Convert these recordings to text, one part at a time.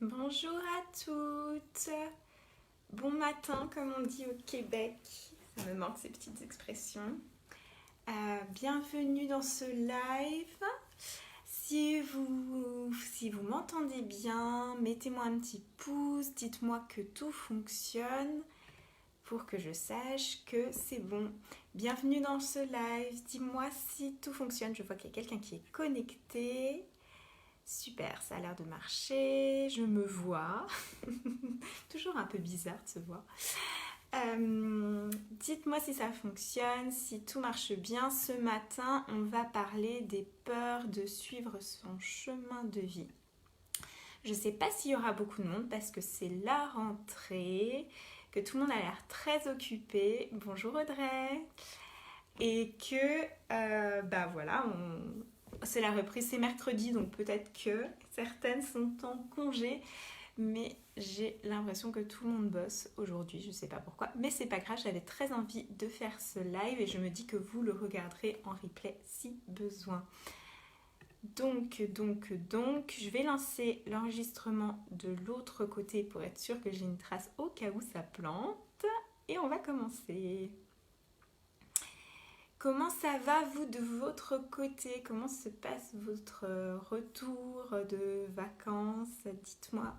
Bonjour à toutes. Bon matin, comme on dit au Québec. Ça me manque ces petites expressions. Bienvenue dans ce live. Si vous m'entendez bien, mettez-moi un petit pouce, dites-moi que tout fonctionne pour que je sache que c'est bon. Bienvenue dans ce live. Dis-moi si tout fonctionne. Je vois qu'il y a quelqu'un qui est connecté. Super, ça a l'air de marcher, je me vois. Toujours un peu bizarre de se voir. Dites-moi si ça fonctionne, si tout marche bien. Ce matin, on va parler des peurs de suivre son chemin de vie. Je ne sais pas s'il y aura beaucoup de monde parce que c'est la rentrée, que tout le monde a l'air très occupé. Bonjour Audrey. Et que, voilà, c'est la reprise, c'est mercredi, donc peut-être que certaines sont en congé, mais j'ai l'impression que tout le monde bosse aujourd'hui, je sais pas pourquoi, mais c'est pas grave, j'avais très envie de faire ce live et je me dis que vous le regarderez en replay si besoin. Donc, je vais lancer l'enregistrement de l'autre côté pour être sûre que j'ai une trace au cas où ça plante et on va commencer. Comment ça va, vous, de votre côté? Comment se passe votre retour de vacances? Dites-moi,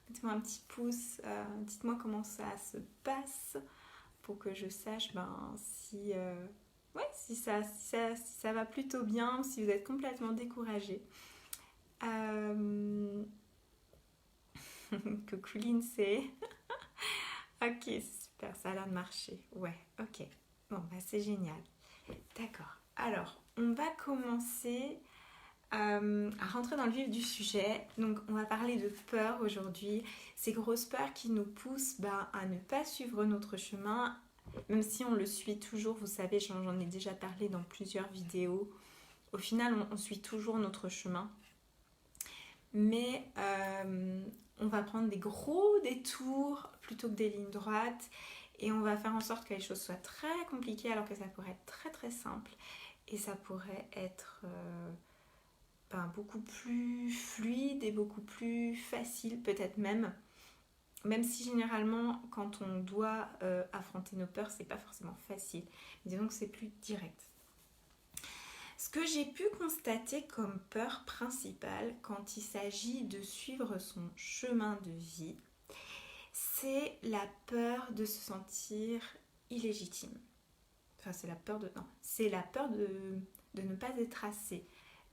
mettez-moi un petit pouce. Dites-moi comment ça se passe pour que je sache si ça va plutôt bien ou si vous êtes complètement découragé. Coucou Lindsay. Ok, super, ça a l'air de marcher. Ouais, ok. Bon, c'est génial. D'accord. Alors, on va commencer à rentrer dans le vif du sujet. Donc, on va parler de peur aujourd'hui. Ces grosses peurs qui nous poussent à ne pas suivre notre chemin, même si on le suit toujours. Vous savez, j'en ai déjà parlé dans plusieurs vidéos. Au final, on suit toujours notre chemin. Mais on va prendre des gros détours plutôt que des lignes droites. Et on va faire en sorte que les choses soient très compliquées alors que ça pourrait être très très simple. Et ça pourrait être beaucoup plus fluide et beaucoup plus facile peut-être même. Même si généralement quand on doit affronter nos peurs, c'est pas forcément facile. Disons que c'est plus direct. Ce que j'ai pu constater comme peur principale quand il s'agit de suivre son chemin de vie, c'est la peur de se sentir illégitime. Enfin, c'est la peur de ne pas être assez.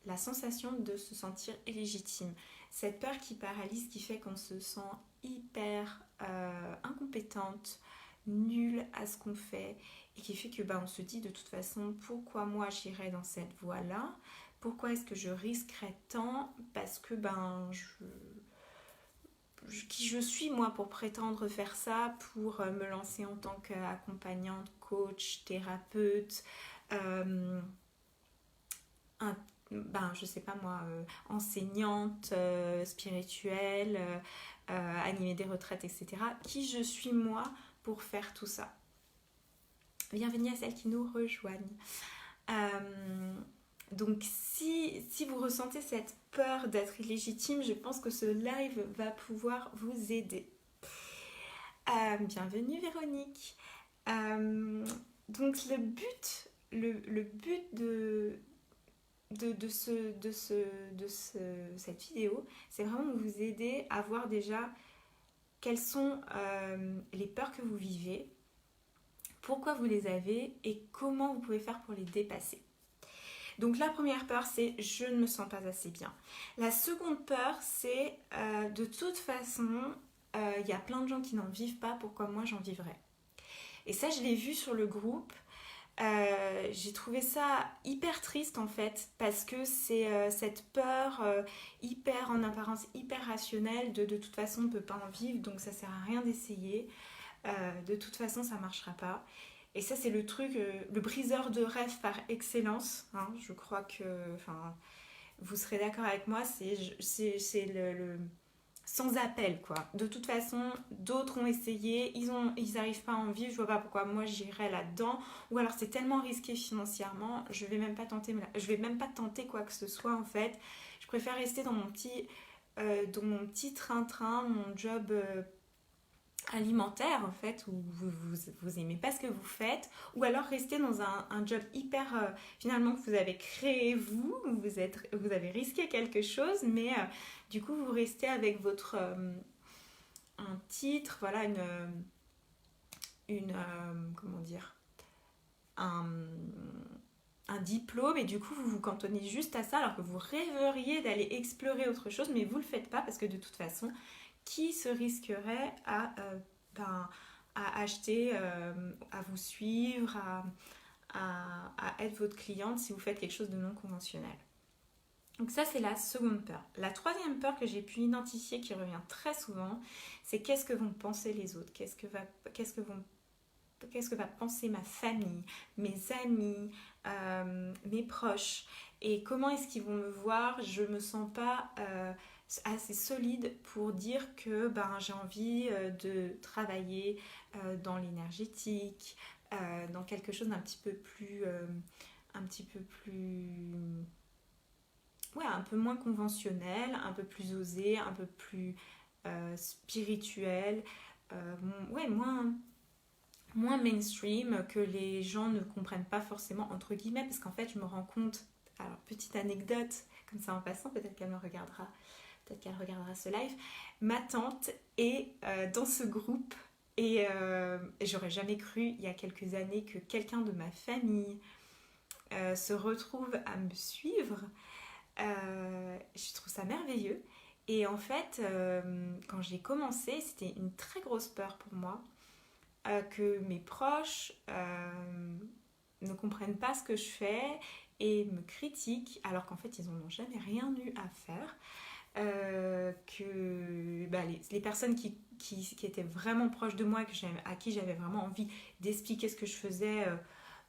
La sensation de se sentir illégitime. Cette peur qui paralyse, qui fait qu'on se sent hyper incompétente, nulle à ce qu'on fait et qui fait que on se dit de toute façon pourquoi moi j'irais dans cette voie-là, pourquoi est-ce que je risquerais tant, parce que qui je suis moi pour prétendre faire ça, pour me lancer en tant qu'accompagnante, coach, thérapeute, je sais pas moi, enseignante spirituelle, animer des retraites, etc. Qui je suis moi pour faire tout ça? Bienvenue à celles qui nous rejoignent. Donc si vous ressentez cette peur d'être illégitime, je pense que ce live va pouvoir vous aider. Bienvenue Véronique. Donc le but de cette vidéo, c'est vraiment de vous aider à voir déjà quelles sont les peurs que vous vivez, pourquoi vous les avez et comment vous pouvez faire pour les dépasser. Donc la première peur, c'est je ne me sens pas assez bien. La seconde peur, c'est de toute façon, il y a plein de gens qui n'en vivent pas, pourquoi moi j'en vivrais? Et ça, je l'ai vu sur le groupe. J'ai trouvé ça hyper triste en fait, parce que c'est cette peur hyper en apparence, hyper rationnelle de toute façon on ne peut pas en vivre, donc ça sert à rien d'essayer. De toute façon ça marchera pas. Et ça c'est le truc, le briseur de rêve par excellence, hein. Je crois que vous serez d'accord avec moi, c'est le sans appel quoi. De toute façon d'autres ont essayé, ils n'arrivent pas à en vivre, je vois pas pourquoi moi j'irais là-dedans, ou alors c'est tellement risqué financièrement, je vais même pas tenter quoi que ce soit en fait. Je préfère rester dans mon petit dans mon petit train-train, mon job alimentaire en fait, où vous aimez pas ce que vous faites, ou alors rester dans un job hyper finalement que vous avez créé vous avez risqué quelque chose, mais du coup vous restez avec votre un titre, voilà, comment dire, un, un diplôme, et du coup vous vous cantonnez juste à ça alors que vous rêveriez d'aller explorer autre chose, mais vous le faites pas parce que de toute façon, qui se risquerait ben, à acheter, à vous suivre, à être votre cliente si vous faites quelque chose de non conventionnel. Donc ça, c'est la seconde peur. La troisième peur que j'ai pu identifier qui revient très souvent, c'est qu'est-ce que vont penser les autres, qu'est-ce que va penser ma famille, mes amis, mes proches, et comment est-ce qu'ils vont me voir. Je me sens pas assez solide pour dire que ben, j'ai envie de travailler dans l'énergétique, dans quelque chose d'un petit peu plus, ouais, un peu moins conventionnel, un peu plus osé, un peu plus spirituel, ouais, moins mainstream, que les gens ne comprennent pas forcément, entre guillemets, parce qu'en fait je me rends compte, alors petite anecdote comme ça en passant, peut-être qu'elle regardera ce live, ma tante est dans ce groupe, et j'aurais jamais cru il y a quelques années que quelqu'un de ma famille se retrouve à me suivre. Je trouve ça merveilleux, et en fait quand j'ai commencé, c'était une très grosse peur pour moi, que mes proches ne comprennent pas ce que je fais et me critiquent, alors qu'en fait ils n'en ont jamais rien eu à faire. Que bah, les personnes qui étaient vraiment proches de moi, à qui j'avais vraiment envie d'expliquer ce que je faisais,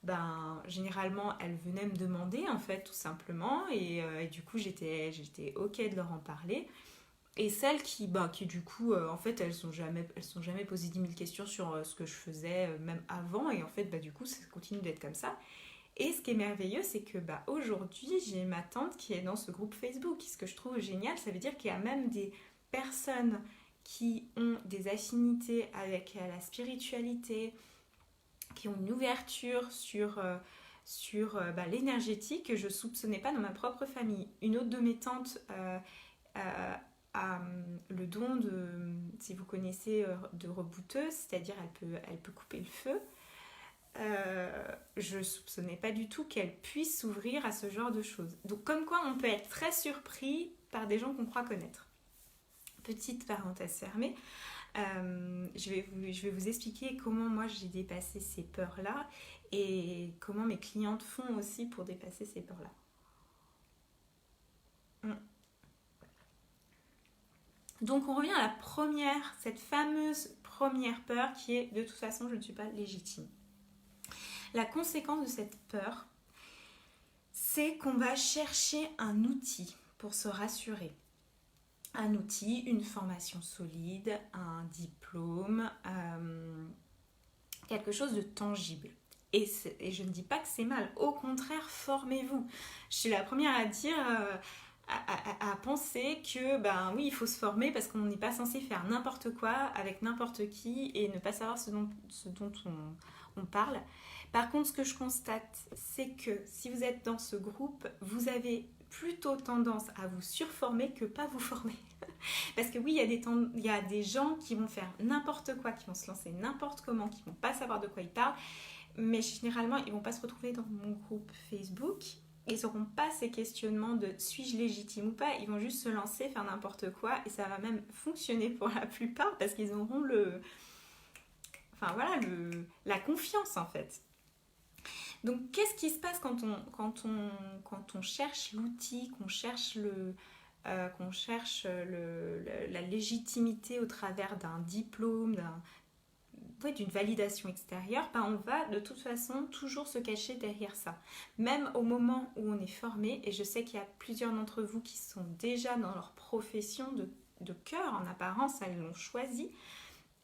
ben, généralement elles venaient me demander en fait, tout simplement, et du coup j'étais ok de leur en parler. Et celles qui du coup, en fait, elles sont jamais posé 10 000 questions sur ce que je faisais, même avant. Et en fait, bah, du coup, ça continue d'être comme ça. Et ce qui est merveilleux, c'est que bah, aujourd'hui, j'ai ma tante qui est dans ce groupe Facebook. Ce que je trouve génial, ça veut dire qu'il y a même des personnes qui ont des affinités avec la spiritualité, qui ont une ouverture sur l'énergétique que je ne soupçonnais pas dans ma propre famille. Une autre de mes tantes euh, a le don de, si vous connaissez, de rebouteuse, c'est-à-dire elle peut couper le feu. Je ne soupçonnais pas du tout qu'elle puisse s'ouvrir à ce genre de choses. Donc comme quoi on peut être très surpris par des gens qu'on croit connaître. Petite parenthèse fermée, je vais vous expliquer comment moi j'ai dépassé ces peurs-là, et comment mes clientes font aussi pour dépasser ces peurs-là. Donc on revient à cette fameuse première peur qui est de toute façon je ne suis pas légitime. La conséquence de cette peur, c'est qu'on va chercher un outil pour se rassurer. Un outil, une formation solide, un diplôme, quelque chose de tangible. Et je ne dis pas que c'est mal, au contraire, formez-vous. Je suis la première à dire, à penser que, ben oui, il faut se former parce qu'on n'est pas censé faire n'importe quoi avec n'importe qui et ne pas savoir ce dont on parle. Par contre, ce que je constate, c'est que si vous êtes dans ce groupe, vous avez plutôt tendance à vous surformer que pas vous former. Parce que oui, il y a des gens qui vont faire n'importe quoi, qui vont se lancer n'importe comment, qui vont pas savoir de quoi ils parlent, mais généralement, ils vont pas se retrouver dans mon groupe Facebook. Ils n'auront pas ces questionnements de suis-je légitime ou pas. Ils vont juste se lancer, faire n'importe quoi, et ça va même fonctionner pour la plupart parce qu'ils auront la confiance en fait. Donc, qu'est-ce qui se passe quand on cherche l'outil, qu'on cherche la légitimité au travers d'un diplôme, d'une validation extérieure, ben on va de toute façon toujours se cacher derrière ça. Même au moment où on est formé, et je sais qu'il y a plusieurs d'entre vous qui sont déjà dans leur profession de cœur, en apparence, elles l'ont choisi,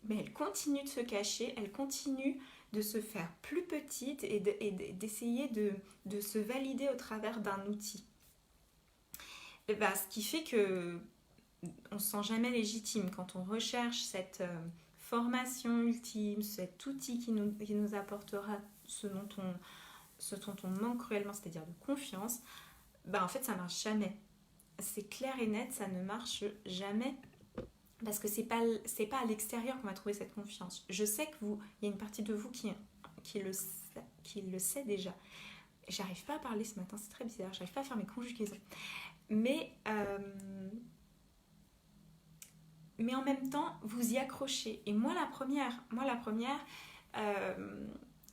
mais elles continuent de se cacher, elles continuent de se faire plus petites et d'essayer de se valider au travers d'un outil. Et ben, ce qui fait que se sent jamais légitime. Quand on recherche cette formation ultime, cet outil qui nous apportera ce dont on manque cruellement, c'est-à-dire de confiance, en fait ça marche jamais. C'est clair et net, ça ne marche jamais. Parce que c'est pas à l'extérieur qu'on va trouver cette confiance. Je sais que il y a une partie de vous qui le sait déjà. J'arrive pas à parler ce matin, c'est très bizarre, j'arrive pas à faire mes conjugaisons. Mais en même temps, vous y accrochez. Et moi la première,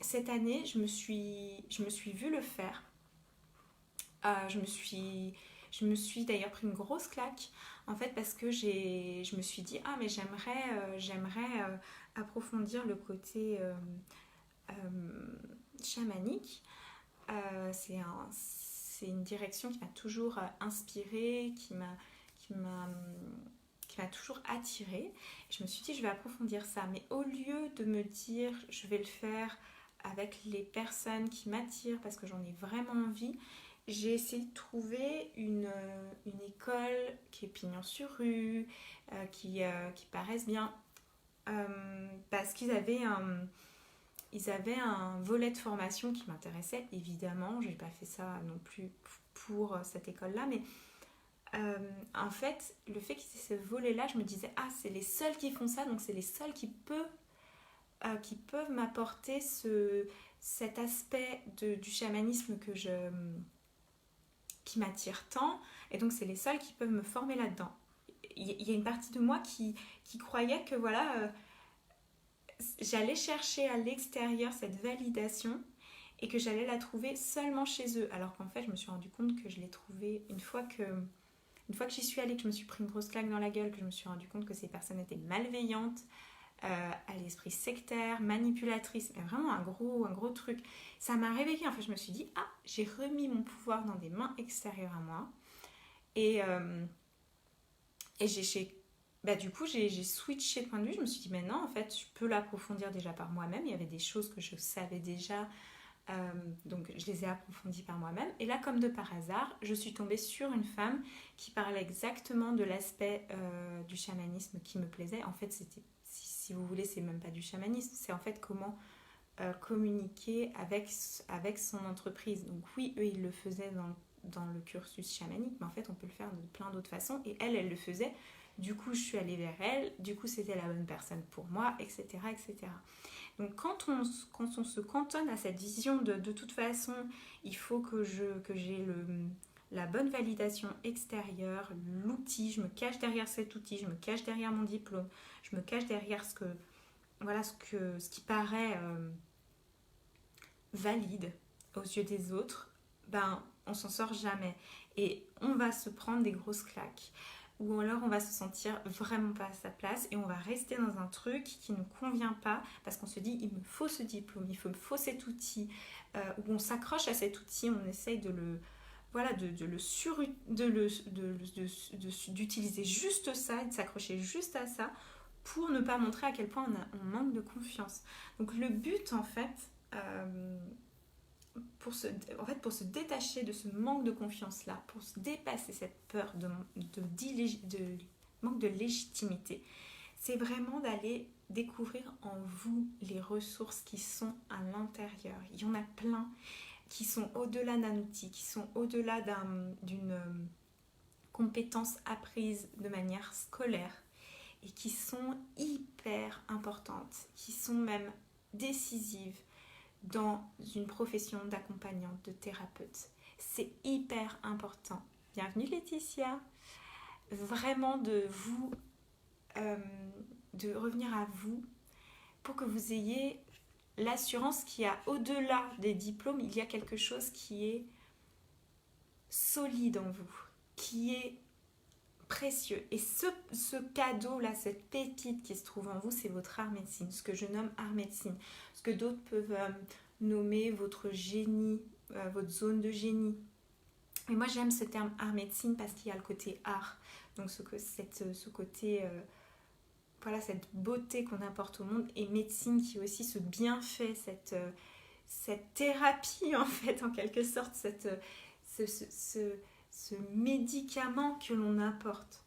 cette année, je me suis vue le faire. Je me suis d'ailleurs pris une grosse claque, en fait, parce que je me suis dit, mais j'aimerais approfondir le côté chamanique. C'est une direction qui m'a toujours inspirée, qui m'a toujours attirée. Je me suis dit, je vais approfondir ça. Mais au lieu de me dire, je vais le faire avec les personnes qui m'attirent parce que j'en ai vraiment envie, j'ai essayé de trouver une école qui est pignon sur rue, qui paraisse bien, parce qu'ils avaient un volet de formation qui m'intéressait, évidemment. Je n'ai pas fait ça non plus pour cette école-là, mais en fait, le fait qu'ils aient ce volet-là, je me disais, c'est les seuls qui font ça, donc c'est les seuls qui peuvent m'apporter cet aspect du chamanisme qui m'attire tant, et donc c'est les seuls qui peuvent me former là-dedans. Il y a une partie de moi qui croyait que j'allais chercher à l'extérieur cette validation et que j'allais la trouver seulement chez eux, alors qu'en fait je me suis rendu compte que je l'ai trouvée une fois que j'y suis allée, que je me suis pris une grosse claque dans la gueule, que je me suis rendu compte que ces personnes étaient malveillantes, à l'esprit sectaire, manipulatrice, mais vraiment un gros truc. Ça m'a réveillée, en fait, je me suis dit, j'ai remis mon pouvoir dans des mains extérieures à moi. Et du coup, j'ai switché de point de vue. Je me suis dit, mais non, en fait, je peux l'approfondir déjà par moi-même. Il y avait des choses que je savais déjà, donc je les ai approfondies par moi-même. Et là, comme de par hasard, je suis tombée sur une femme qui parlait exactement de l'aspect du chamanisme qui me plaisait. En fait, c'était, si vous voulez, c'est même pas du chamanisme, c'est en fait comment communiquer avec son entreprise. Donc oui, eux, ils le faisaient dans le cursus chamanique, mais en fait, on peut le faire de plein d'autres façons. Et elle le faisait. Du coup, je suis allée vers elle. Du coup, c'était la bonne personne pour moi, etc., etc. Donc, quand on se cantonne à cette vision de toute façon, il faut que j'ai la bonne validation extérieure, l'outil, je me cache derrière cet outil, je me cache derrière mon diplôme, je me cache derrière ce qui paraît valide aux yeux des autres, on s'en sort jamais. Et on va se prendre des grosses claques. Ou alors on va se sentir vraiment pas à sa place et on va rester dans un truc qui ne nous convient pas parce qu'on se dit, il me faut ce diplôme, il me faut cet outil, où on s'accroche à cet outil, on essaye d'utiliser juste ça, de s'accrocher juste à ça pour ne pas montrer à quel point on manque de confiance. Donc le but, en fait, pour se détacher de ce manque de confiance là, pour se dépasser cette peur de manque de légitimité, c'est vraiment d'aller découvrir en vous les ressources qui sont à l'intérieur. Il y en a plein qui sont au-delà d'un outil, qui sont au-delà d'une compétence apprise de manière scolaire et qui sont hyper importantes, qui sont même décisives dans une profession d'accompagnante, de thérapeute. C'est hyper important. Bienvenue Laetitia. Vraiment de revenir à vous pour que vous ayez l'assurance qu'il y a au-delà des diplômes, il y a quelque chose qui est solide en vous, qui est précieux. Et ce cadeau-là, cette pépite qui se trouve en vous, c'est votre art médecine, ce que je nomme art médecine, ce que d'autres peuvent nommer votre génie, votre zone de génie. Mais moi, j'aime ce terme art médecine parce qu'il y a le côté art, donc ce côté, cette beauté qu'on apporte au monde, et médecine qui est aussi ce bienfait, cette thérapie en fait, en quelque sorte, ce médicament que l'on apporte.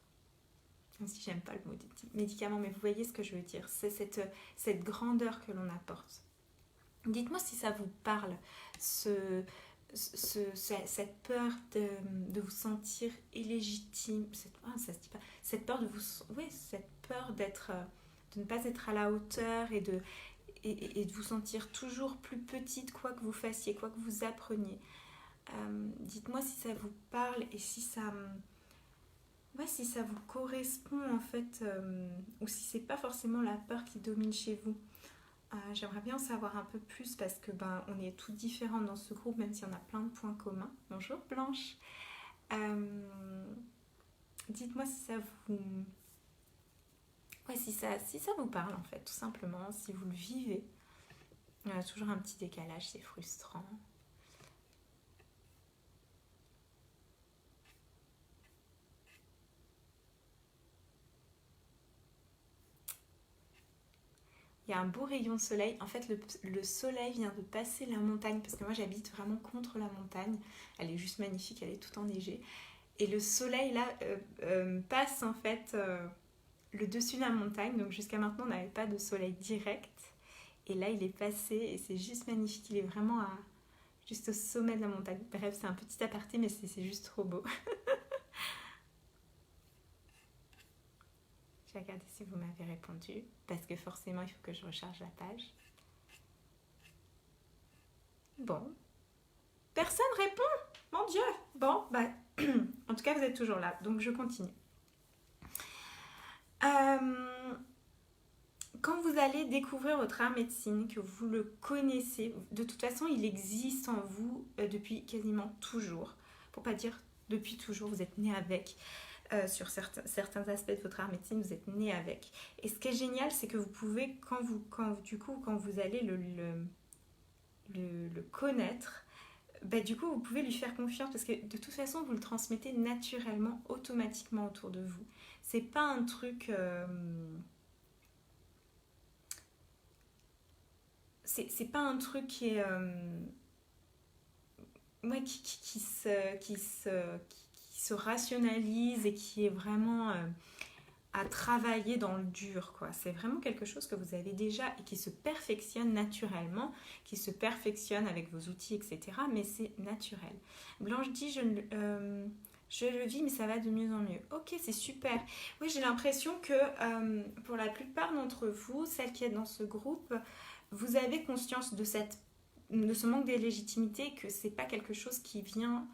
même si j'aime pas le mot médicament, mais vous voyez ce que je veux dire. C'est cette grandeur que l'on apporte. Dites-moi si ça vous parle, cette peur de vous sentir illégitime, ça se dit pas, cette peur de vous, oui, cette peur de ne pas être à la hauteur et de vous sentir toujours plus petite, quoi que vous fassiez, quoi que vous appreniez. Dites-moi si ça vous parle et si ça vous correspond en fait, ou si c'est pas forcément la peur qui domine chez vous. J'aimerais bien en savoir un peu plus parce que on est toutes différentes dans ce groupe, même si on a plein de points communs. Bonjour Blanche. Dites-moi si ça vous... Ouais, si ça vous parle en fait, tout simplement, si vous le vivez. Il y a toujours un petit décalage, c'est frustrant. Il y a un beau rayon de soleil. En fait, le soleil vient de passer la montagne, parce que moi j'habite vraiment contre la montagne. Elle est juste magnifique, elle est toute enneigée. Et le soleil là passe en fait le dessus de la montagne. Donc jusqu'à maintenant on n'avait pas de soleil direct. Et là il est passé et c'est juste magnifique. Il est vraiment juste au sommet de la montagne. Bref, c'est un petit aparté, mais c'est juste trop beau. Je vais regarder si vous m'avez répondu, parce que forcément il faut que je recharge la page. Bon. Personne répond. Mon Dieu. Bon, en tout cas vous êtes toujours là, donc je continue. Quand vous allez découvrir votre art médecine, que vous le connaissez, de toute façon il existe en vous depuis quasiment toujours. Pour pas dire depuis toujours, vous êtes né avec. Sur certains aspects de votre art médecine, vous êtes né avec. Et ce qui est génial, c'est que vous pouvez, quand vous allez le connaître, du coup, vous pouvez lui faire confiance parce que de toute façon, vous le transmettez naturellement, automatiquement autour de vous. C'est pas un truc... c'est pas un truc qui est... qui se rationalise et qui est vraiment à travailler dans le dur, quoi. C'est vraiment quelque chose que vous avez déjà et qui se perfectionne naturellement, qui se perfectionne avec vos outils, etc. Mais c'est naturel. Blanche dit, je le vis, mais ça va de mieux en mieux. Ok, c'est super. Oui, j'ai l'impression que pour la plupart d'entre vous, celles qui êtes dans ce groupe, vous avez conscience de ce manque de légitimité, que c'est pas quelque chose qui vient...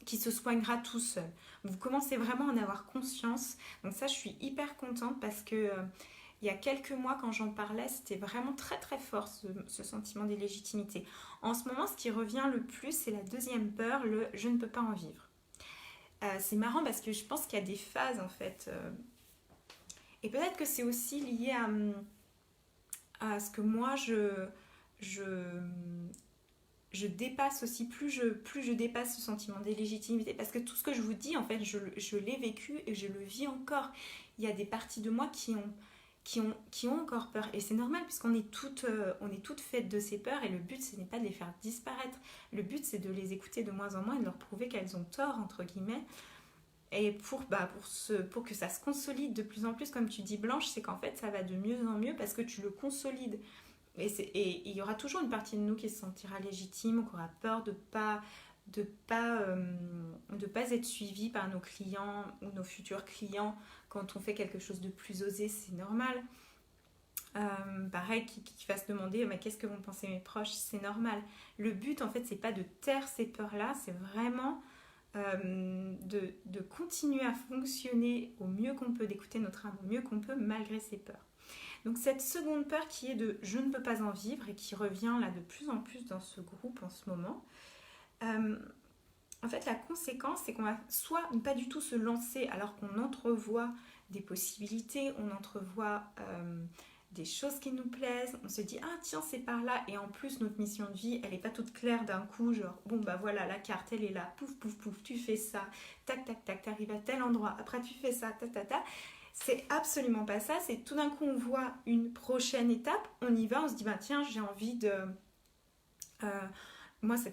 qui se soignera tout seul. Vous commencez vraiment à en avoir conscience. Donc ça, je suis hyper contente parce que il y a quelques mois, quand j'en parlais, c'était vraiment très très fort ce sentiment d'illégitimité. En ce moment, ce qui revient le plus, c'est la deuxième peur, le « je ne peux pas en vivre ». C'est marrant parce que je pense qu'il y a des phases en fait. Et peut-être que c'est aussi lié à ce que moi je dépasse aussi, plus je dépasse ce sentiment d'illégitimité, parce que tout ce que je vous dis, en fait, je l'ai vécu et je le vis encore. Il y a des parties de moi qui ont encore peur, et c'est normal, puisqu'on est toutes faites de ces peurs, et le but, ce n'est pas de les faire disparaître. Le but, c'est de les écouter de moins en moins et de leur prouver qu'elles ont tort, entre guillemets, et pour que ça se consolide de plus en plus, comme tu dis Blanche, c'est qu'en fait, ça va de mieux en mieux, parce que tu le consolides. Et il y aura toujours une partie de nous qui se sentira légitime, qui aura peur de pas être suivi par nos clients ou nos futurs clients quand on fait quelque chose de plus osé, c'est normal. Pareil, qui va se demander mais qu'est-ce que vont penser mes proches, c'est normal. Le but en fait, c'est pas de taire ces peurs-là, c'est vraiment de continuer à fonctionner au mieux qu'on peut, d'écouter notre âme au mieux qu'on peut malgré ces peurs. Donc cette seconde peur qui est de « je ne peux pas en vivre » et qui revient là de plus en plus dans ce groupe en ce moment, en fait la conséquence c'est qu'on va soit ne pas du tout se lancer alors qu'on entrevoit des possibilités, on entrevoit des choses qui nous plaisent, on se dit « ah tiens c'est par là » et en plus notre mission de vie elle n'est pas toute claire d'un coup, genre bon voilà la carte elle est là, pouf pouf pouf, tu fais ça, tac tac tac, t'arrives à tel endroit, après tu fais ça, ta ta ta. C'est absolument pas ça, c'est tout d'un coup on voit une prochaine étape, on y va, on se dit tiens j'ai envie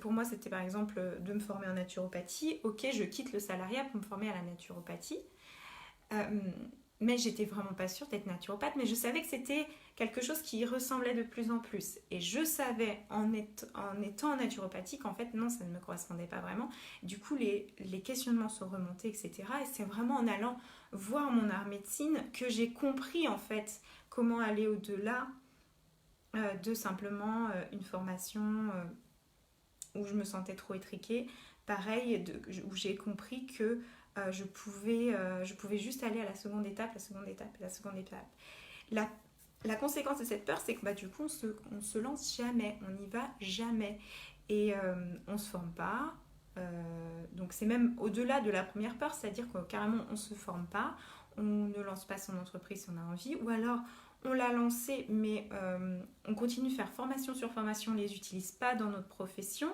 Pour moi, c'était par exemple de me former en naturopathie. Ok, je quitte le salariat pour me former à la naturopathie. Euh, mais j'étais vraiment pas sûre d'être naturopathe, mais je savais que c'était quelque chose qui y ressemblait de plus en plus. Et je savais en étant en naturopathie qu'en fait, non, ça ne me correspondait pas vraiment. Du coup, les questionnements sont remontés, etc. Et c'est vraiment en allant voir mon art médecine que j'ai compris en fait comment aller au-delà de simplement une formation où je me sentais trop étriquée. Pareil, où j'ai compris que je pouvais juste aller à la seconde étape, la seconde étape, la seconde étape. La, la conséquence de cette peur, c'est que du coup, on se lance jamais, on n'y va jamais. Et on se forme pas. Donc c'est même au-delà de la première peur, c'est-à-dire que carrément on se forme pas, on ne lance pas son entreprise si on a envie, ou alors on l'a lancé mais on continue de faire formation sur formation, on les utilise pas dans notre profession.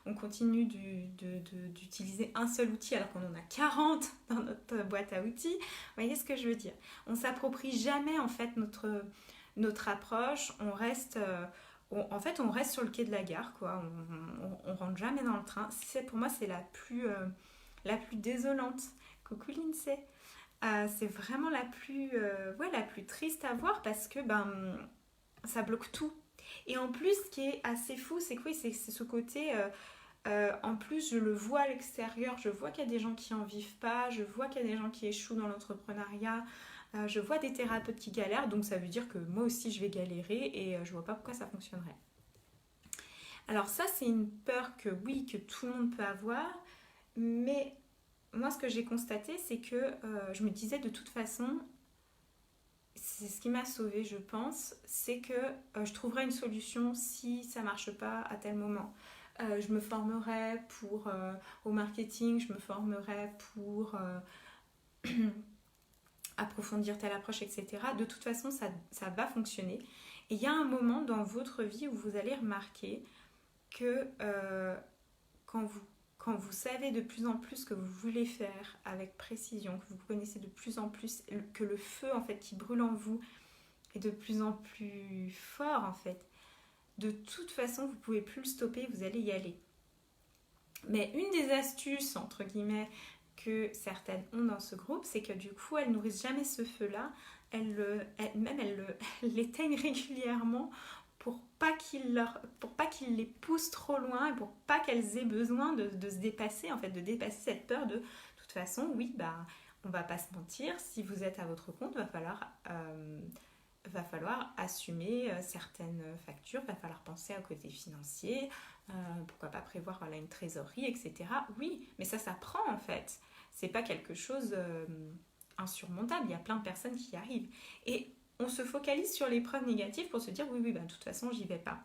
On continue d'utiliser un seul outil alors qu'on en a 40 dans notre boîte à outils. Vous voyez ce que je veux dire? On s'approprie jamais en fait notre approche. En fait, on reste sur le quai de la gare, quoi. On rentre jamais dans le train. Pour moi, c'est la plus désolante. Coucou l'INSEE. C'est vraiment la plus triste à voir parce que ça bloque tout. Et en plus, ce qui est assez fou, c'est que oui, c'est ce côté. En plus, je le vois à l'extérieur, je vois qu'il y a des gens qui en vivent pas, je vois qu'il y a des gens qui échouent dans l'entrepreneuriat, je vois des thérapeutes qui galèrent, donc ça veut dire que moi aussi je vais galérer et je vois pas pourquoi ça fonctionnerait. Alors ça, c'est une peur que oui, que tout le monde peut avoir, mais moi ce que j'ai constaté, c'est que je me disais de toute façon, c'est ce qui m'a sauvée, je pense, c'est que je trouverai une solution si ça marche pas à tel moment. Je me formerai au marketing, je me formerai pour approfondir telle approche, etc. De toute façon, ça va fonctionner. Et il y a un moment dans votre vie où vous allez remarquer que quand vous quand vous savez de plus en plus ce que vous voulez faire avec précision, que vous connaissez de plus en plus, que le feu en fait qui brûle en vous est de plus en plus fort en fait, de toute façon vous pouvez plus le stopper, vous allez y aller. Mais une des astuces entre guillemets que certaines ont dans ce groupe, c'est que du coup elles nourrissent jamais ce feu-là, elles l'éteignent régulièrement pour pas qu'ils les poussent trop loin et pour pas qu'elles aient besoin de se dépasser, en fait, de dépasser cette peur de toute façon, oui, on va pas se mentir, si vous êtes à votre compte, va falloir assumer certaines factures, va falloir penser au côté financier, pourquoi pas prévoir voilà, une trésorerie, etc. Oui, mais ça s'apprend en fait. C'est pas quelque chose insurmontable, il y a plein de personnes qui y arrivent. Et on se focalise sur les preuves négatives pour se dire oui, de toute façon, j'y vais pas.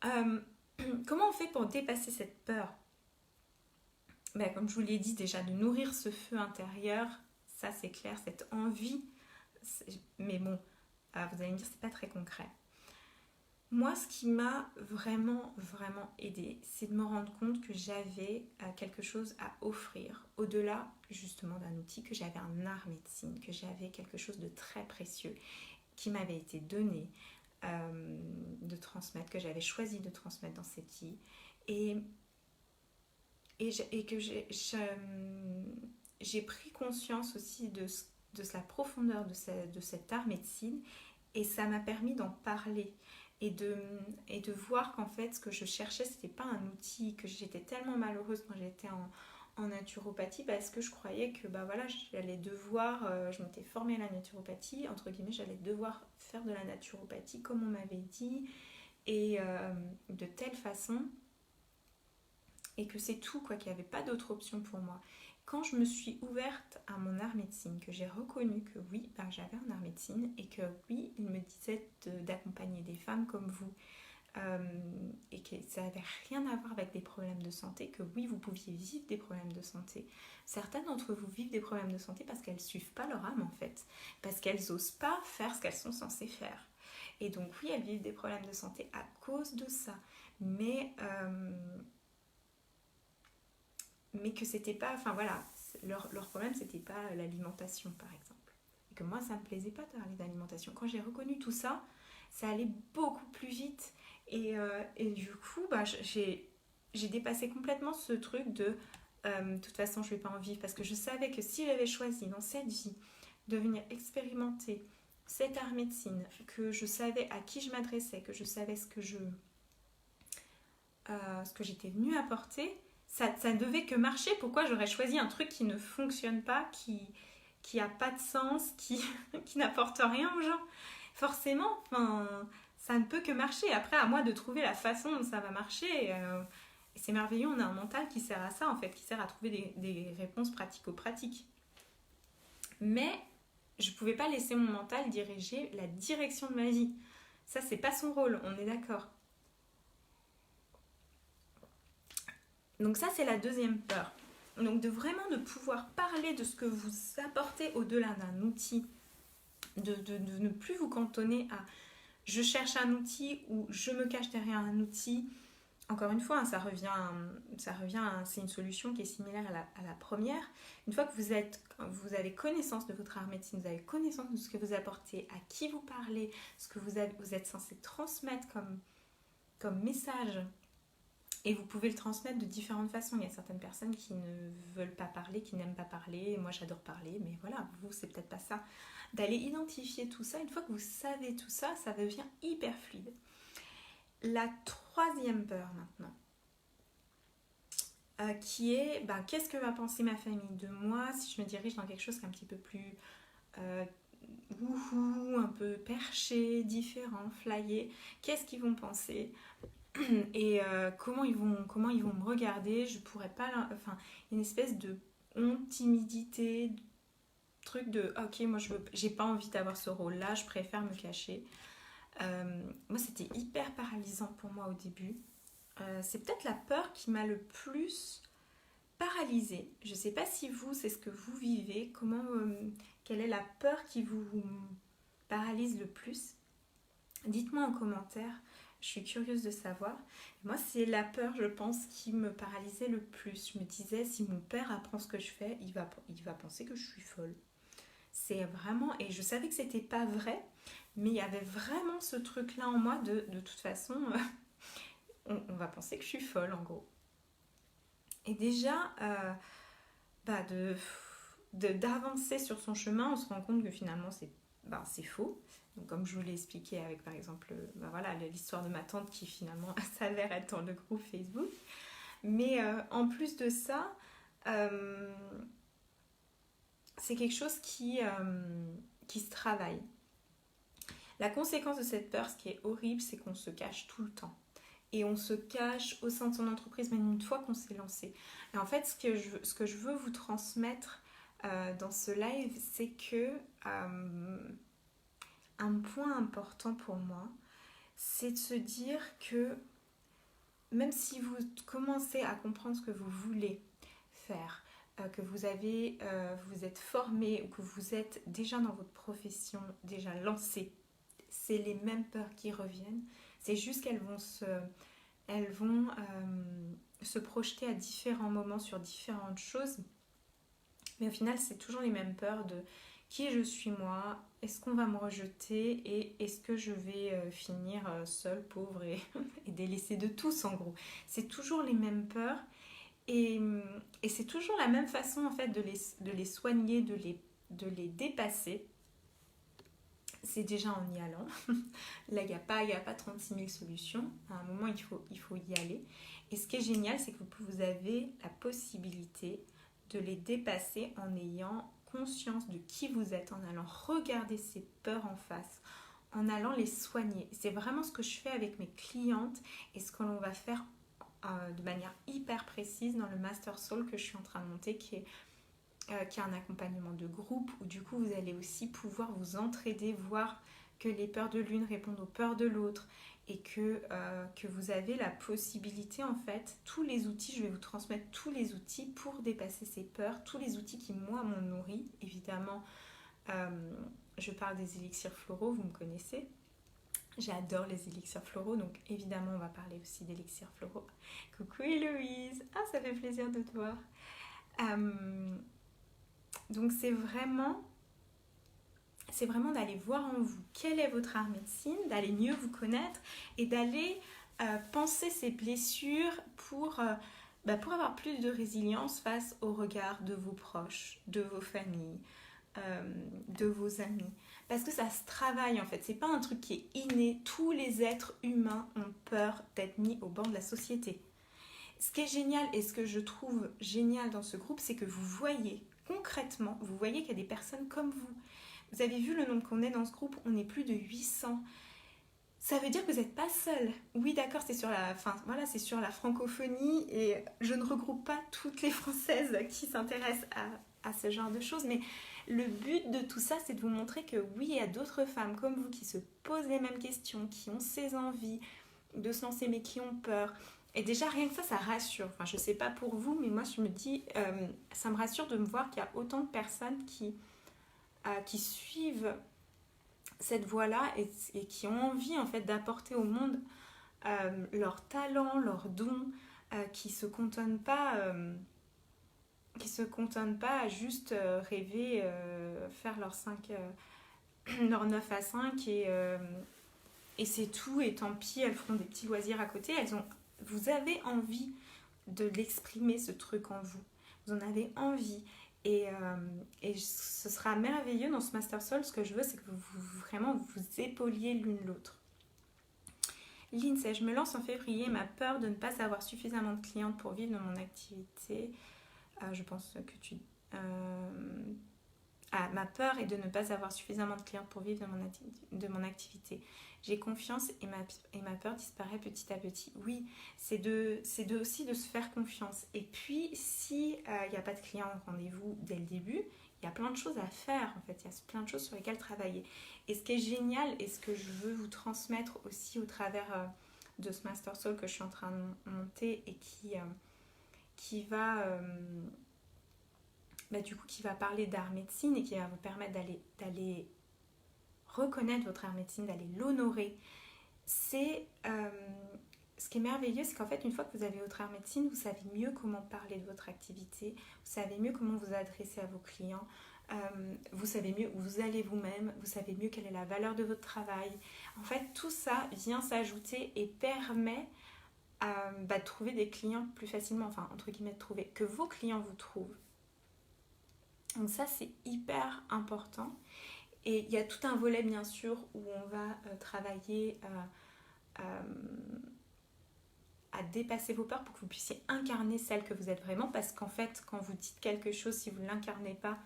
Euh, Comment on fait pour dépasser cette peur? Comme je vous l'ai dit déjà, de nourrir ce feu intérieur, ça c'est clair, cette envie. Mais bon, vous allez me dire, c'est pas très concret. Moi, ce qui m'a vraiment, vraiment aidé, c'est de me rendre compte que j'avais quelque chose à offrir, au-delà justement d'un outil, que j'avais un art médecine, que j'avais quelque chose de très précieux qui m'avait été donné de transmettre, que j'avais choisi de transmettre dans cette vie. Et que j'ai pris conscience aussi de la profondeur de cet art médecine et ça m'a permis d'en parler et de voir qu'en fait ce que je cherchais c'était pas un outil, que j'étais tellement malheureuse quand j'étais en naturopathie parce que je croyais que j'allais devoir, je m'étais formée à la naturopathie, entre guillemets j'allais devoir faire de la naturopathie comme on m'avait dit et de telle façon et que c'est tout quoi, qu'il n'y avait pas d'autre option pour moi. Quand je me suis ouverte à mon art médecine, que j'ai reconnu que oui, j'avais un art médecine et que oui, il me disait d'accompagner des femmes comme vous et que ça n'avait rien à voir avec des problèmes de santé, que oui, vous pouviez vivre des problèmes de santé. Certaines d'entre vous vivent des problèmes de santé parce qu'elles ne suivent pas leur âme en fait, parce qu'elles n'osent pas faire ce qu'elles sont censées faire. Et donc oui, elles vivent des problèmes de santé à cause de ça. Mais que c'était pas, leur problème c'était pas l'alimentation par exemple. Et que moi ça me plaisait pas de parler d'alimentation. Quand j'ai reconnu tout ça, ça allait beaucoup plus vite Et du coup, j'ai dépassé complètement ce truc de toute façon, je ne vais pas en vivre parce que je savais que si j'avais choisi dans cette vie de venir expérimenter cette art médecine, que je savais à qui je m'adressais, que je savais ce que j'étais venue apporter, ça ne devait que marcher. Pourquoi j'aurais choisi un truc qui ne fonctionne pas, qui a pas de sens, qui n'apporte rien aux gens? Forcément, enfin, ça ne peut que marcher. Après, à moi de trouver la façon dont ça va marcher. Et c'est merveilleux, on a un mental qui sert à ça, en fait, qui sert à trouver des réponses pratico-pratiques. Mais je ne pouvais pas laisser mon mental diriger la direction de ma vie. Ça, c'est pas son rôle, on est d'accord. Donc ça, c'est la deuxième peur. Donc de vraiment de pouvoir parler de ce que vous apportez au-delà d'un outil, de ne plus vous cantonner à je cherche un outil ou je me cache derrière un outil. Encore une fois, ça revient c'est une solution qui est similaire à la première. Une fois que vous avez connaissance de votre art médecine, vous avez connaissance de ce que vous apportez, à qui vous parlez, ce que vous êtes censé transmettre comme message. Et vous pouvez le transmettre de différentes façons. Il y a certaines personnes qui ne veulent pas parler, qui n'aiment pas parler. Moi, j'adore parler, mais voilà, vous, c'est peut-être pas ça. D'aller identifier tout ça, une fois que vous savez tout ça, ça devient hyper fluide. La troisième peur maintenant, qui est qu'est-ce que va penser ma famille de moi si je me dirige dans quelque chose qui est un petit peu plus wouhou, un peu perché, différent, flyé. Qu'est-ce qu'ils vont penser? Et comment ils vont me regarder? Je pourrais pas, enfin, une espèce de honte, timidité, truc de ok, moi j'ai pas envie d'avoir ce rôle-là, je préfère me cacher. Moi, c'était hyper paralysant pour moi au début. C'est peut-être la peur qui m'a le plus paralysée. Je sais pas si vous, c'est ce que vous vivez. Quelle est la peur qui vous paralyse le plus? Dites-moi en commentaire. Je suis curieuse de savoir. Moi, c'est la peur, je pense, qui me paralysait le plus. Je me disais, si mon père apprend ce que je fais, il va penser que je suis folle. C'est vraiment... Et je savais que c'était pas vrai, mais il y avait vraiment ce truc-là en moi de toute façon, on va penser que je suis folle, en gros. Et déjà, d'avancer sur son chemin, on se rend compte que finalement, c'est faux. Donc, comme je vous l'ai expliqué avec, par exemple, l'histoire de ma tante qui finalement s'avère être dans le groupe Facebook. Mais en plus de ça, c'est quelque chose qui se travaille. La conséquence de cette peur, ce qui est horrible, c'est qu'on se cache tout le temps. Et on se cache au sein de son entreprise, même une fois qu'on s'est lancé. Et en fait, ce que je veux vous transmettre dans ce live, c'est que un point important pour moi, c'est de se dire que même si vous commencez à comprendre ce que vous voulez faire, que vous êtes formé ou que vous êtes déjà dans votre profession, déjà lancé, c'est les mêmes peurs qui reviennent. C'est juste qu'elles vont se projeter à différents moments sur différentes choses. Mais au final, c'est toujours les mêmes peurs de qui je suis moi, est-ce qu'on va me rejeter et est-ce que je vais finir seule, pauvre et délaissée de tous en gros. C'est toujours les mêmes peurs et c'est toujours la même façon en fait de les soigner, de les dépasser. C'est déjà en y allant. Là, il n'y a pas 36 000 solutions. À un moment, il faut y aller. Et ce qui est génial, c'est que vous avez la possibilité de les dépasser en ayant conscience de qui vous êtes, en allant regarder ces peurs en face, en allant les soigner. C'est vraiment ce que je fais avec mes clientes et ce que l'on va faire de manière hyper précise dans le Master Soul que je suis en train de monter, qui est un accompagnement de groupe où du coup vous allez aussi pouvoir vous entraider, voir que les peurs de l'une répondent aux peurs de l'autre et que vous avez la possibilité en fait, tous les outils, je vais vous transmettre tous les outils pour dépasser ces peurs, tous les outils qui moi m'ont nourri. Évidemment, je parle des élixirs floraux, vous me connaissez. J'adore les élixirs floraux, donc évidemment on va parler aussi d'élixirs floraux. Coucou Héloïse, ça fait plaisir de te voir. Donc c'est vraiment c'est vraiment d'aller voir en vous quelle est votre armée de signes, d'aller mieux vous connaître et d'aller penser ces blessures pour avoir plus de résilience face au regard de vos proches, de vos familles, de vos amis. Parce que ça se travaille en fait, c'est pas un truc qui est inné. Tous les êtres humains ont peur d'être mis au banc de la société. Ce qui est génial et ce que je trouve génial dans ce groupe, c'est que vous voyez concrètement, vous voyez qu'il y a des personnes comme vous. Vous avez vu le nombre qu'on est dans ce groupe, on est plus de 800. Ça veut dire que vous n'êtes pas seul. Oui, d'accord, c'est sur c'est sur la francophonie et je ne regroupe pas toutes les Françaises qui s'intéressent à ce genre de choses, mais le but de tout ça, c'est de vous montrer que oui, il y a d'autres femmes comme vous qui se posent les mêmes questions, qui ont ces envies de se lancer, mais qui ont peur. Et déjà, rien que ça rassure. Enfin, je sais pas pour vous, mais moi, je me dis, ça me rassure de me voir qu'il y a autant de personnes qui suivent cette voie-là et qui ont envie, en fait, d'apporter au monde leurs talents, leurs dons, qui se cantonnent pas à juste rêver, faire leur 9 à 5 et c'est tout, et tant pis, elles feront des petits loisirs à côté. Vous avez envie de l'exprimer, ce truc en vous. Vous en avez envie. Et ce sera merveilleux dans ce Master Soul. Ce que je veux, c'est que vraiment vous épauliez l'une l'autre. Lindsay, je me lance en février. Ma peur de ne pas avoir suffisamment de clientes pour vivre de mon activité. Je pense que tu... ma peur est de ne pas avoir suffisamment de clientes pour vivre de mon activité. J'ai confiance et ma peur disparaît petit à petit. Oui, c'est aussi de se faire confiance. Et puis, si il n'y a pas de clients au rendez-vous dès le début, il y a plein de choses à faire en fait. Il y a plein de choses sur lesquelles travailler. Et ce qui est génial et ce que je veux vous transmettre aussi au travers de ce Master Soul que je suis en train de monter et qui va... qui va parler d'art médecine et qui va vous permettre d'aller reconnaître votre art médecine, d'aller l'honorer. Ce qui est merveilleux, c'est qu'en fait, une fois que vous avez votre art médecine, vous savez mieux comment parler de votre activité, vous savez mieux comment vous adresser à vos clients, vous savez mieux où vous allez vous-même, vous savez mieux quelle est la valeur de votre travail. En fait, tout ça vient s'ajouter et permet de trouver des clients plus facilement, enfin, entre guillemets, que vos clients vous trouvent. Donc ça, c'est hyper important. Et il y a tout un volet, bien sûr, où on va travailler à dépasser vos peurs pour que vous puissiez incarner celle que vous êtes vraiment. Parce qu'en fait, quand vous dites quelque chose, si vous ne l'incarnez pas,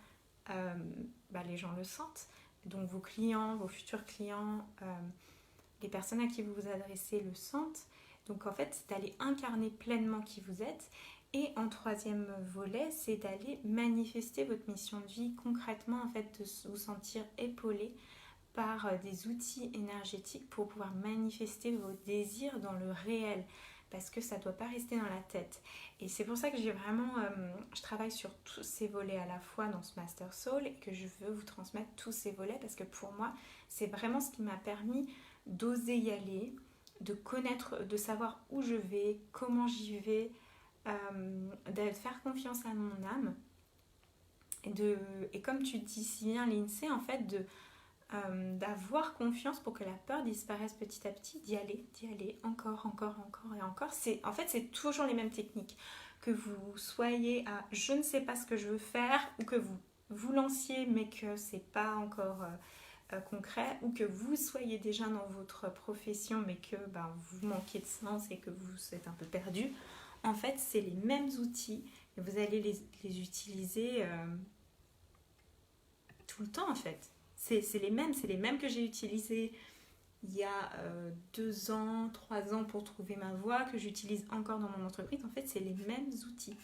les gens le sentent. Donc vos clients, vos futurs clients, les personnes à qui vous vous adressez le sentent. Donc en fait, c'est d'aller incarner pleinement qui vous êtes. Et en troisième volet, c'est d'aller manifester votre mission de vie concrètement, en fait, de vous sentir épaulé par des outils énergétiques pour pouvoir manifester vos désirs dans le réel, parce que ça ne doit pas rester dans la tête. Et c'est pour ça que je travaille sur tous ces volets à la fois dans ce Master Soul et que je veux vous transmettre tous ces volets parce que pour moi, c'est vraiment ce qui m'a permis d'oser y aller, de connaître, de savoir où je vais, comment j'y vais, de faire confiance à mon âme et comme tu dis si bien Lindsay, en fait d'avoir confiance pour que la peur disparaisse petit à petit, d'y aller encore et encore. En fait c'est toujours les mêmes techniques, que vous soyez à je ne sais pas ce que je veux faire ou que vous lanciez mais que c'est pas encore concret, ou que vous soyez déjà dans votre profession mais que vous manquez de sens et que vous êtes un peu perdu. En fait, c'est les mêmes outils et vous allez les utiliser tout le temps en fait. C'est les mêmes que j'ai utilisés il y a 2 ans, 3 ans pour trouver ma voie, que j'utilise encore dans mon entreprise. En fait, c'est les mêmes outils.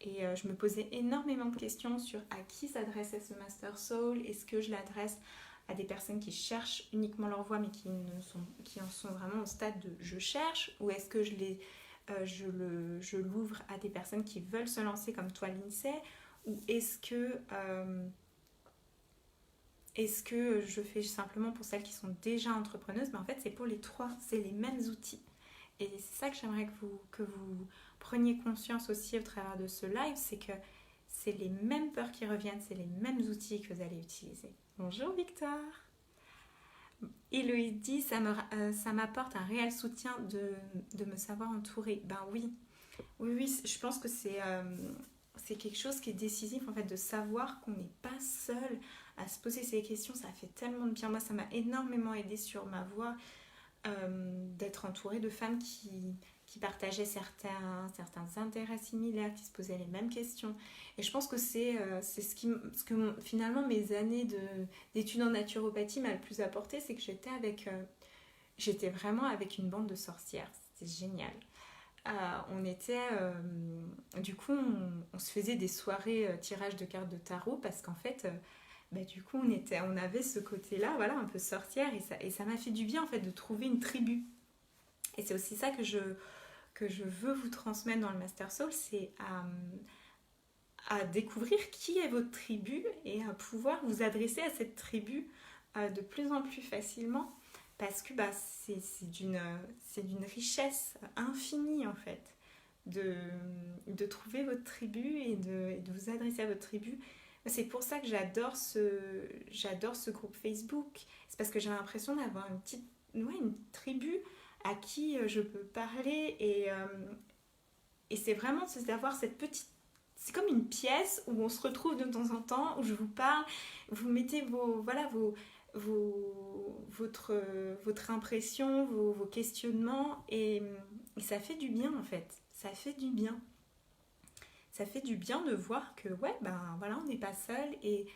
Et je me posais énormément de questions sur à qui s'adressait ce Master Soul. Est-ce que je l'adresse à des personnes qui cherchent uniquement leur voie mais qui en sont vraiment au stade de je cherche, ou est-ce que je l'ouvre à des personnes qui veulent se lancer comme toi Lindsay, ou est-ce que je fais simplement pour celles qui sont déjà entrepreneuses? Mais en fait c'est pour les trois, c'est les mêmes outils. Et c'est ça que j'aimerais que vous preniez conscience aussi au travers de ce live, c'est que c'est les mêmes peurs qui reviennent, c'est les mêmes outils que vous allez utiliser. Bonjour Victor. Héloïse dit, ça m'apporte un réel soutien de me savoir entourée. Ben oui, je pense que c'est quelque chose qui est décisif en fait, de savoir qu'on n'est pas seul à se poser ces questions. Ça fait tellement de bien. Moi, ça m'a énormément aidé sur ma voie d'être entourée de femmes qui partageaient certains intérêts similaires, qui se posaient les mêmes questions. Et je pense que c'est ce que finalement mes années d'études en naturopathie m'a le plus apporté, c'est que j'étais vraiment avec une bande de sorcières. C'était génial. Du coup, on se faisait des soirées tirage de cartes de tarot parce qu'en fait, du coup, on avait ce côté-là, voilà, un peu sorcière et ça m'a fait du bien en fait de trouver une tribu. Et c'est aussi ça que je veux vous transmettre dans le Master Soul, c'est à découvrir qui est votre tribu et à pouvoir vous adresser à cette tribu de plus en plus facilement parce que c'est d'une richesse infinie en fait de trouver votre tribu et de vous adresser à votre tribu. C'est pour ça que j'adore ce groupe Facebook. C'est parce que j'ai l'impression d'avoir une tribu à qui je peux parler et c'est vraiment d'avoir cette petite... C'est comme une pièce où on se retrouve de temps en temps, où je vous parle, vous mettez votre impression, vos questionnements et ça fait du bien en fait. Ça fait du bien. Ça fait du bien de voir que on n'est pas seul et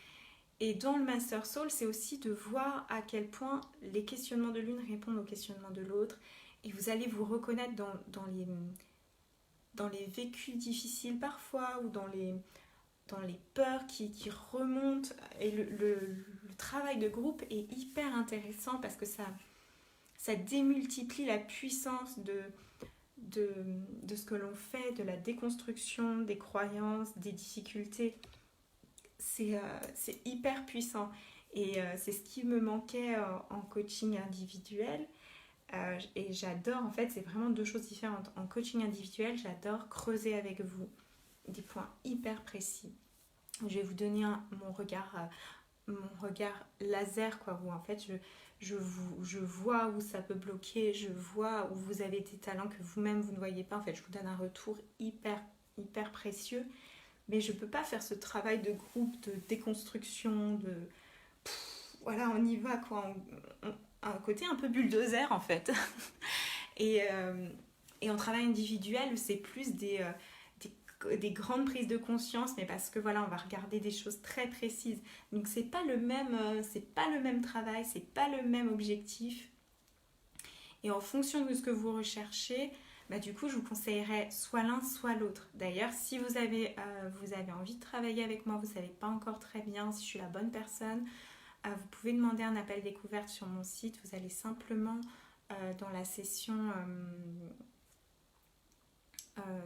dans le Master Soul, c'est aussi de voir à quel point les questionnements de l'une répondent aux questionnements de l'autre et vous allez vous reconnaître dans les vécus difficiles parfois ou dans les peurs qui remontent et le travail de groupe est hyper intéressant parce que ça démultiplie la puissance de ce que l'on fait, de la déconstruction des croyances, des difficultés. C'est hyper puissant et c'est ce qui me manquait en coaching individuel. Et j'adore, en fait, c'est vraiment deux choses différentes. En coaching individuel, j'adore creuser avec vous des points hyper précis. Je vais vous donner mon regard laser, quoi, où en fait je vois où ça peut bloquer, je vois où vous avez des talents que vous-même vous ne voyez pas. En fait, je vous donne un retour hyper, hyper précieux. Mais je ne peux pas faire ce travail de groupe, de déconstruction, voilà, on y va, quoi. Un côté un peu bulldozer, en fait. et en travail individuel, c'est plus des grandes prises de conscience, mais parce que voilà, on va regarder des choses très précises. Donc c'est pas le même travail, c'est pas le même objectif. Et en fonction de ce que vous recherchez, du coup, je vous conseillerais soit l'un, soit l'autre. D'ailleurs, si vous avez envie de travailler avec moi, vous ne savez pas encore très bien si je suis la bonne personne, vous pouvez demander un appel découverte sur mon site. Vous allez simplement dans la session,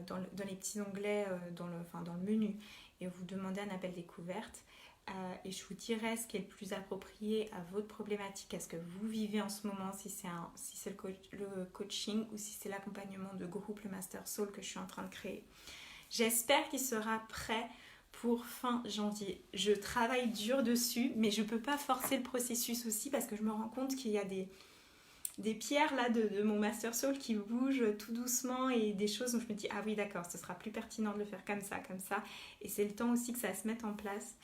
dans les petits onglets, dans le menu, et vous demandez un appel découverte. Et je vous dirai ce qui est le plus approprié à votre problématique, à ce que vous vivez en ce moment, si c'est le coaching ou si c'est l'accompagnement de groupe, le Master Soul que je suis en train de créer. J'espère qu'il sera prêt pour fin janvier. Je travaille dur dessus, mais je ne peux pas forcer le processus aussi parce que je me rends compte qu'il y a des pierres là de mon Master Soul qui bougent tout doucement et des choses où je me dis ah oui d'accord, ce sera plus pertinent de le faire comme ça. Et c'est le temps aussi que ça se mette en place.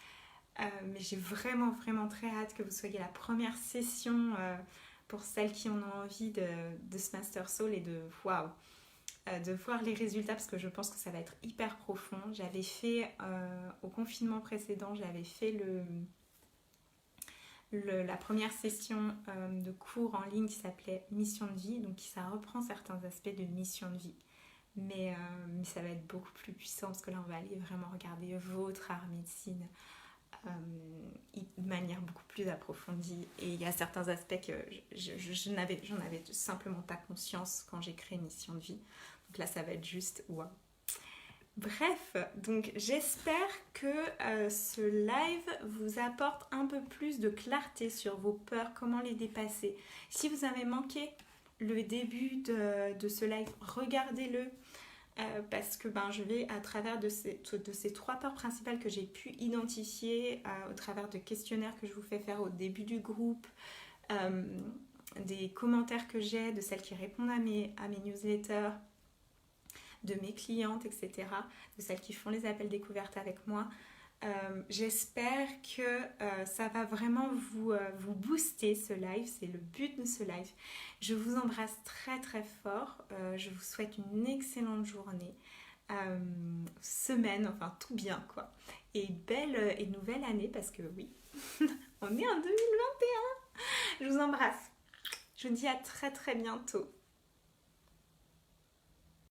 Mais j'ai vraiment, vraiment très hâte que vous soyez la première session pour celles qui en ont envie de ce Master Soul et de voir les résultats parce que je pense que ça va être hyper profond. J'avais fait au confinement précédent, j'avais fait la première session de cours en ligne qui s'appelait Mission de vie, donc ça reprend certains aspects de mission de vie. Mais ça va être beaucoup plus puissant parce que là on va aller vraiment regarder votre art médecine de manière beaucoup plus approfondie et il y a certains aspects que j'en avais simplement pas conscience quand j'ai créé Mission de vie, donc là ça va être juste wow. Bref, donc j'espère que ce live vous apporte un peu plus de clarté sur vos peurs, comment les dépasser. Si vous avez manqué le début de ce live, regardez-le. parce que je vais à travers de ces trois peurs principales que j'ai pu identifier au travers de questionnaires que je vous fais faire au début du groupe, euh, des commentaires que j'ai de celles qui répondent à mes newsletters, de mes clientes, etc., de celles qui font les appels découvertes avec moi. J'espère que ça va vraiment vous booster ce live, c'est le but de ce live. Je vous embrasse très très fort, je vous souhaite une excellente journée, semaine, enfin tout bien quoi. Et belle et nouvelle année parce que oui, on est en 2021. Je vous embrasse, je vous dis à très très bientôt.